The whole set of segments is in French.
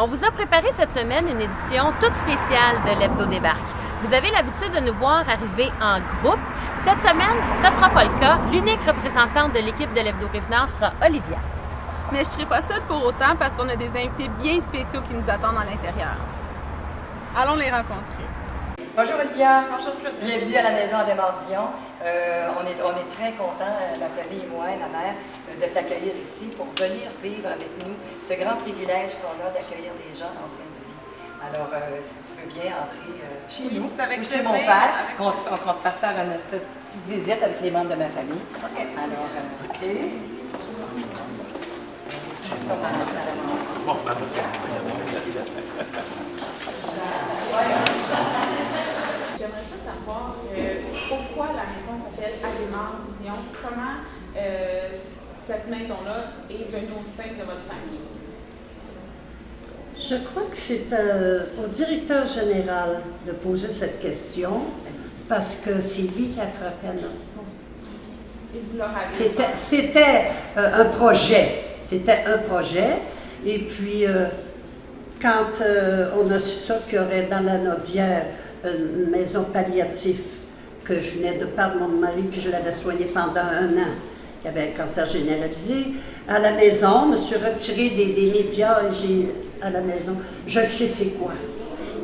On vous a préparé cette semaine une édition toute spéciale de l'Hebdo débarque. Vous avez l'habitude de nous voir arriver en groupe. Cette semaine, ce ne sera pas le cas. L'unique représentante de l'équipe de l'Hebdo Rive-Nord sera Olivia. Mais je ne serai pas seule pour autant parce qu'on a des invités bien spéciaux qui nous attendent à l'intérieur. Allons les rencontrer. Bonjour Olivia. Bonjour Claudine. Bienvenue à la maison à Desmardions. On est très contents, ma famille et moi et ma mère, de t'accueillir ici pour venir vivre avec nous ce grand privilège qu'on a d'accueillir des gens en fin de vie. Alors, si tu veux bien entrer chez nous, avec ou chez plaisir, mon père, avec qu'on te fasse faire une espèce de petite visite avec les membres de ma famille. OK. Alors, OK. J'aimerais ça savoir pourquoi la maison s'appelle Desmardions. Comment cette maison-là est venue au sein de votre famille? Je crois que c'est au directeur général de poser cette question parce que c'est lui qui a frappé à notre porte. Et vous leur avez C'était un projet. C'était un projet. Et puis, quand on a su ça qu'il y aurait dans la Naudière une maison palliative que je venais de perdre mon mari, que je l'avais soigné pendant 1 an, qui avait un cancer généralisé, à la maison, je me suis retirée des médias et j'ai à la maison, je sais c'est quoi.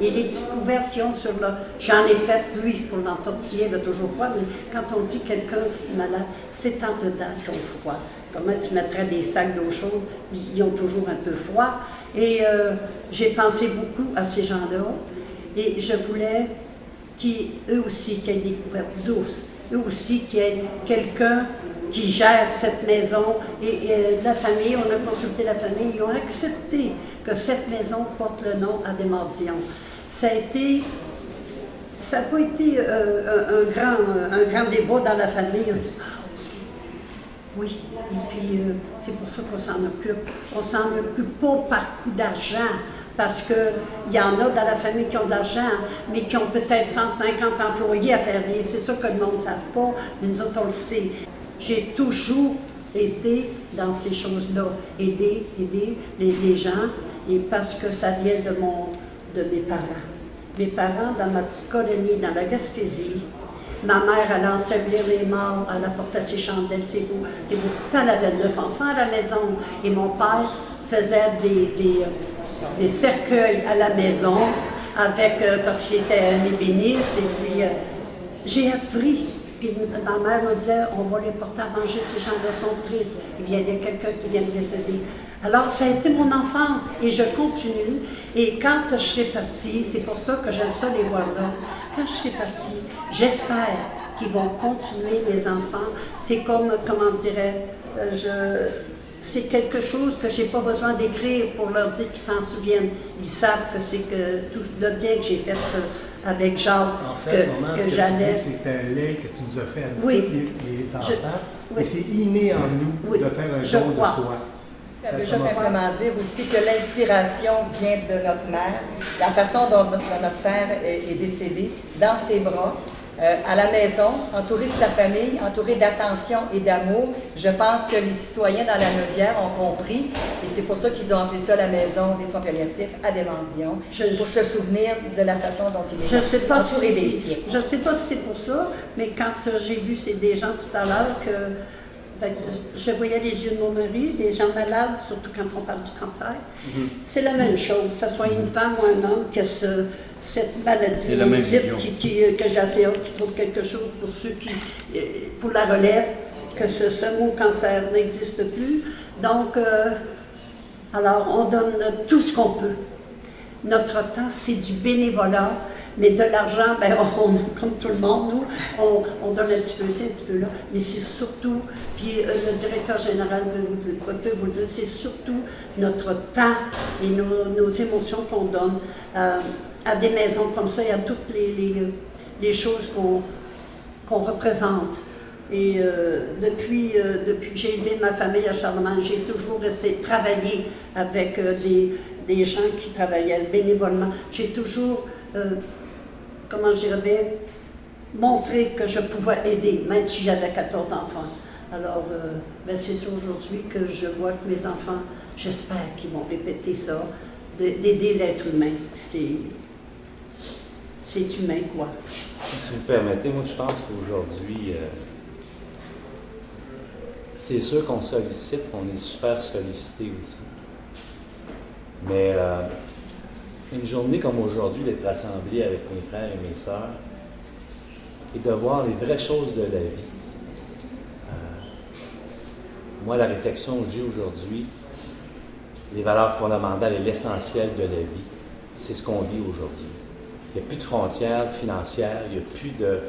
Et les petites couvertes qu'ils ont sur le... J'en ai fait, lui, pour l'entortiller, il a toujours froid, mais quand on dit quelqu'un est malade, c'est en dedans qu'ils ont froid. Comment tu mettrais des sacs d'eau chaude, ils ont toujours un peu froid. Et j'ai pensé beaucoup à ces gens-là, et je voulais qu'eux aussi, qu'il y ait des couvertes douces, eux aussi, qu'il y ait quelqu'un qui gère cette maison. Et la famille, on a consulté la famille, ils ont accepté que cette maison porte le nom à Desmardions. Ça n'a pas été un grand débat dans la famille. On dit, oui, et puis c'est pour ça qu'on s'en occupe. On s'en occupe pas par coup d'argent, parce qu'il y en a dans la famille qui ont de l'argent, mais qui ont peut-être 150 employés à faire vivre. C'est ça que le monde ne savent pas, mais nous autres, on le sait. J'ai toujours été dans ces choses-là, aider les gens, et parce que ça vient de mes parents. Mes parents, dans ma petite colonie, dans la Gaspésie, ma mère allait ensevelir les morts, elle apportait ses chandelles, ses beaux. Elle avait 9 enfants à la maison, et mon père faisait des cercueils à la maison, avec, parce qu'il était un ébéniste, et puis j'ai appris. Puis ma mère me disait, on va les porter à manger, ces gens-là sont tristes. Il y a quelqu'un qui vient de décéder. Alors, ça a été mon enfance et je continue. Et quand je serai partie, c'est pour ça que j'aime ça les voir là. Quand je serai partie, j'espère qu'ils vont continuer, les enfants. C'est comme, comment dirais c'est quelque chose que je n'ai pas besoin d'écrire pour leur dire qu'ils s'en souviennent. Ils savent que c'est que tout le bien que j'ai fait avec Jacques, en fait, maman, ce que j'allais. tu dis, c'est un lait que tu nous as fait avec Oui. tous les enfants. Oui. Et c'est inné en nous de faire un don de soi. Ça veut simplement dire aussi que l'inspiration vient de notre mère, la façon dont notre père est décédé, dans ses bras, à la maison, entouré de sa famille, entouré d'attention et d'amour. Je pense que les citoyens dans la Naudière ont compris, et c'est pour ça qu'ils ont appelé ça la maison des soins palliatifs à Desmardions, pour se souvenir de la façon dont il est entouré des siens. Je ne sais pas si c'est pour ça, mais quand j'ai vu des gens tout à l'heure je voyais les yeux de mon mari, des gens malades, surtout quand on parle du cancer. C'est la même chose, que ce soit une femme ou un homme qui a cette maladie que j'essaie, qui trouve quelque chose pour ceux pour la relève, que ce mot cancer n'existe plus. Donc, alors, on donne tout ce qu'on peut. Notre temps, c'est du bénévolat. Mais de l'argent, comme tout le monde, nous, on donne un petit peu ici, un petit peu là. Mais c'est surtout, puis le directeur général peut vous dire, c'est surtout notre temps et nos émotions qu'on donne à des maisons comme ça et à toutes les choses qu'on représente. Et depuis que j'ai élevé ma famille à Charlemagne, j'ai toujours essayé de travailler avec des gens qui travaillaient bénévolement. J'ai toujours... comment je dirais bien, montrer que je pouvais aider, même si j'avais 14 enfants. Alors, c'est ça aujourd'hui que je vois que mes enfants, j'espère qu'ils vont répéter ça, d'aider l'être humain. C'est humain, quoi. Si vous permettez, moi je pense qu'aujourd'hui, c'est sûr qu'on sollicite, qu'on est super sollicité aussi. Mais une journée comme aujourd'hui, d'être rassemblé avec mes frères et mes sœurs et de voir les vraies choses de la vie. Moi, la réflexion que j'ai aujourd'hui, les valeurs fondamentales et l'essentiel de la vie, c'est ce qu'on vit aujourd'hui. Il n'y a plus de frontières financières, il n'y a plus de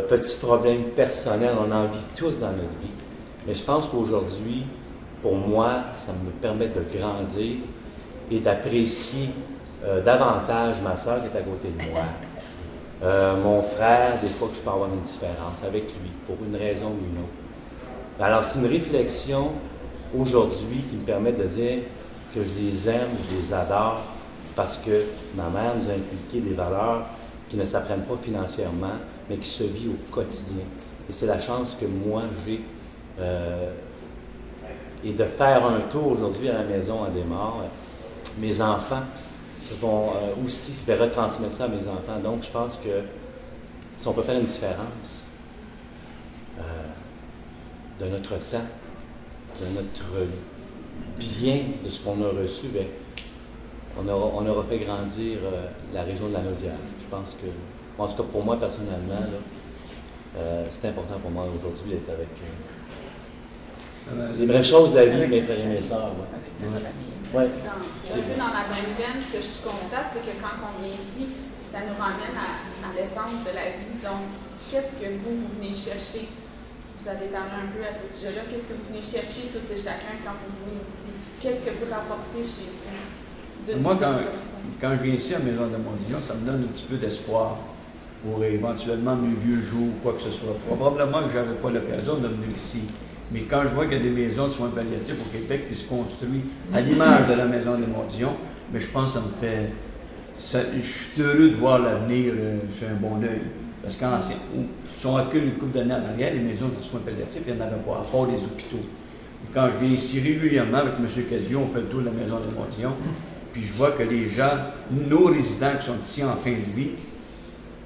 petits problèmes personnels, on en vit tous dans notre vie. Mais je pense qu'aujourd'hui, pour moi, ça me permet de grandir et d'apprécier davantage ma sœur qui est à côté de moi. Mon frère, des fois que je peux avoir une différence avec lui, pour une raison ou une autre. Alors, c'est une réflexion aujourd'hui qui me permet de dire que je les aime, je les adore, parce que ma mère nous a inculqué des valeurs qui ne s'apprennent pas financièrement, mais qui se vivent au quotidien. Et c'est la chance que moi j'ai. Et de faire un tour aujourd'hui à la maison à Desmaures, mes enfants vont aussi, je vais retransmettre ça à mes enfants. Donc, je pense que si on peut faire une différence de notre temps, de notre bien, de ce qu'on a reçu, bien, on aura fait grandir la région de la Naudière. Je pense que, en tout cas pour moi personnellement, c'est important pour moi aujourd'hui d'être avec les vraies choses de la vie, mes frères et mes sœurs. Ouais. Dans la même veine, ce que je constate, c'est que quand on vient ici, ça nous ramène à l'essence de la vie. Donc, qu'est-ce que vous venez chercher? Vous avez parlé un peu à ce sujet-là. Qu'est-ce que vous venez chercher tous et chacun quand vous venez ici? Qu'est-ce que vous rapportez chez vous? Moi, quand je viens ici à la Maison de Montdion, ça me donne un petit peu d'espoir pour éventuellement mes vieux jours, quoi que ce soit. Probablement que je n'avais pas l'occasion de venir ici. Mais quand je vois qu'il y a des maisons de soins palliatifs au Québec qui se construisent à l'image de la Maison de Montdion, mais je pense que ça me fait... je suis heureux de voir l'avenir sur un bon œil. Parce que si on recule une couple d'années en arrière, les maisons de soins palliatifs, il n'y en avait pas, à part les hôpitaux. Et quand je viens ici régulièrement avec M. Cadieux, on fait le tour de la Maison de Montdion, puis je vois que les gens, nos résidents qui sont ici en fin de vie,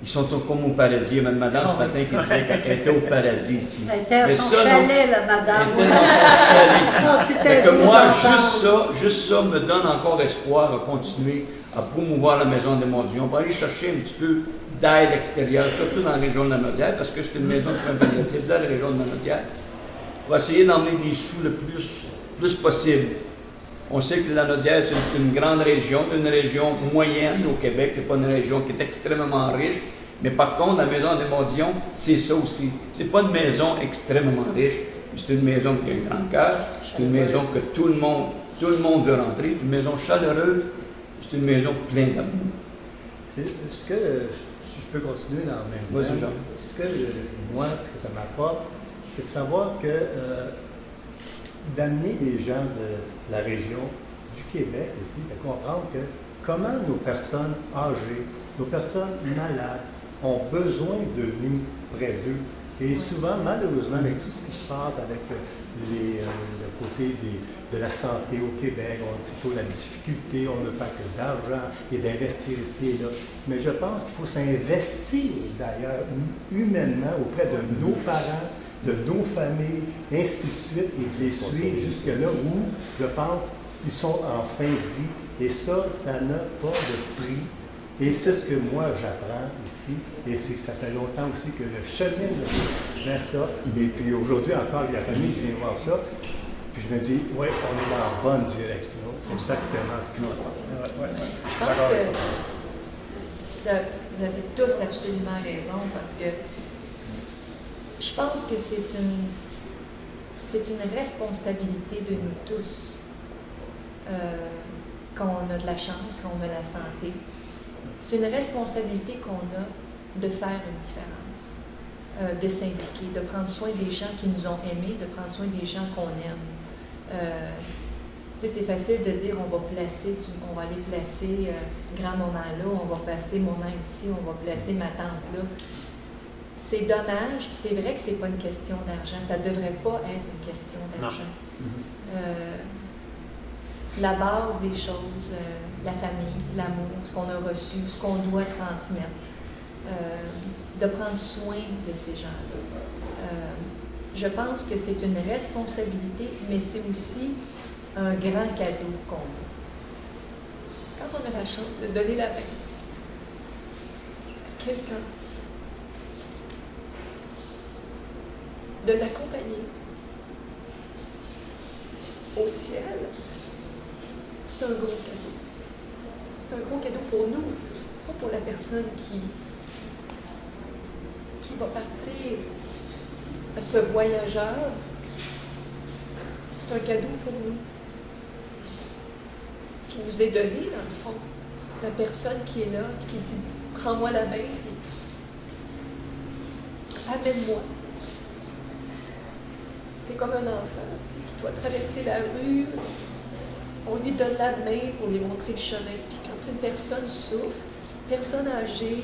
ils sont comme au paradis. Il y a même madame ce matin qui disait qu'elle était au paradis ici. Elle était à son chalet, la madame. Elle était dans son chalet ici. C'était que moi, juste ça me donne encore espoir à continuer à promouvoir la Maison de Montdion. On va aller chercher un petit peu d'aide extérieure, surtout dans la région de la Naudière, parce que c'est une maison de soins palliatifs dans la région de la Naudière, pour essayer d'emmener des sous le plus possible. On sait que la Naudière, c'est une grande région, une région moyenne au Québec, c'est pas une région qui est extrêmement riche, mais par contre, la Maison des Montdion, c'est ça aussi. C'est pas une maison extrêmement riche, c'est une maison qui a un grand cœur, c'est une maison que tout le monde veut rentrer, c'est une maison chaleureuse, c'est une maison pleine d'amour. Si je peux continuer dans le même temps, ce que ça m'apporte, c'est de savoir que d'amener les gens de la région, du Québec aussi, de comprendre que comment nos personnes âgées, nos personnes malades ont besoin de nous près d'eux. Et souvent, malheureusement, avec tout ce qui se passe avec le côté de la santé au Québec, c'est plutôt la difficulté, on ne parle que d'argent et d'investir ici et là. Mais je pense qu'il faut s'investir d'ailleurs humainement auprès de nos parents, de nos familles, ainsi de suite, et de les suivre jusque-là où, je pense, ils sont en fin de vie. Et ça n'a pas de prix. Et c'est ce que moi j'apprends ici, et c'est que ça fait longtemps aussi que le chemin vers ça. Et puis aujourd'hui encore avec la famille, je viens voir ça, puis je me dis, oui, on est dans la bonne direction. C'est exactement ce qu'il faut faire. Je pense que vous avez tous absolument raison, parce que je pense que c'est une responsabilité de nous tous quand on a de la chance, quand on a la santé. C'est une responsabilité qu'on a de faire une différence, de s'impliquer, de prendre soin des gens qui nous ont aimés, de prendre soin des gens qu'on aime. Tu sais, c'est facile de dire on va aller placer grand-maman là, on va placer maman ici, on va placer ma tante là. C'est dommage, puis c'est vrai que c'est pas une question d'argent. Ça devrait pas être une question d'argent. la base des choses, la famille, l'amour, ce qu'on a reçu, ce qu'on doit transmettre, de prendre soin de ces gens-là. Je pense que c'est une responsabilité, mais c'est aussi un grand cadeau qu'on a. Quand on a la chance de donner la main à quelqu'un, de l'accompagner au ciel, c'est un gros cadeau. C'est un gros cadeau pour nous, pas pour la personne qui va partir, ce voyageur. C'est un cadeau pour nous, qui nous est donné dans le fond. La personne qui est là, qui dit « Prends-moi la main, puis amène-moi ». C'est comme un enfant, tu sais, qui doit traverser la rue. On lui donne la main pour lui montrer le chemin. Puis quand une personne souffre, personne âgée,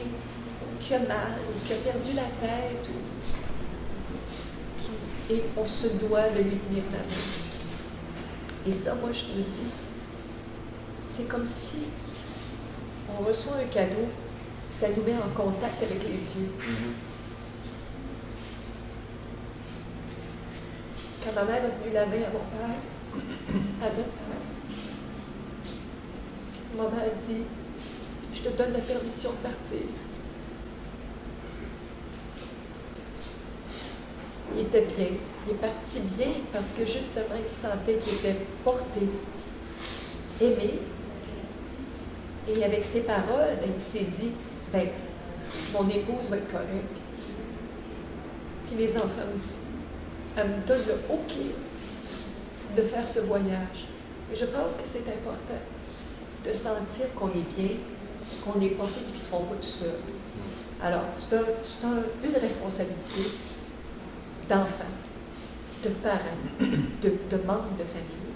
qui a mal, ou qui a perdu la tête, et on se doit de lui tenir la main. Et ça, moi, je me dis, c'est comme si on reçoit un cadeau, ça nous met en contact avec les dieux. Quand ma mère a tenu la main à mon père, à notre père, maman a dit, je te donne la permission de partir. Il était bien, il est parti bien parce que justement il sentait qu'il était porté, aimé. Et avec ses paroles, il s'est dit, ben, mon épouse va être correcte. Puis les enfants aussi. Elle me donne le OK de faire ce voyage. Et je pense que c'est important de sentir qu'on est bien, qu'on est porté et qu'ils ne seront pas tout seuls. Alors, c'est une responsabilité d'enfants, de parents, de membres de famille.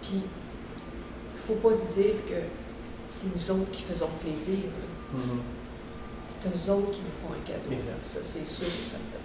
Puis, il ne faut pas se dire que c'est nous autres qui faisons plaisir. C'est eux autres qui nous font un cadeau. Exact. Ça, c'est sûr et certain.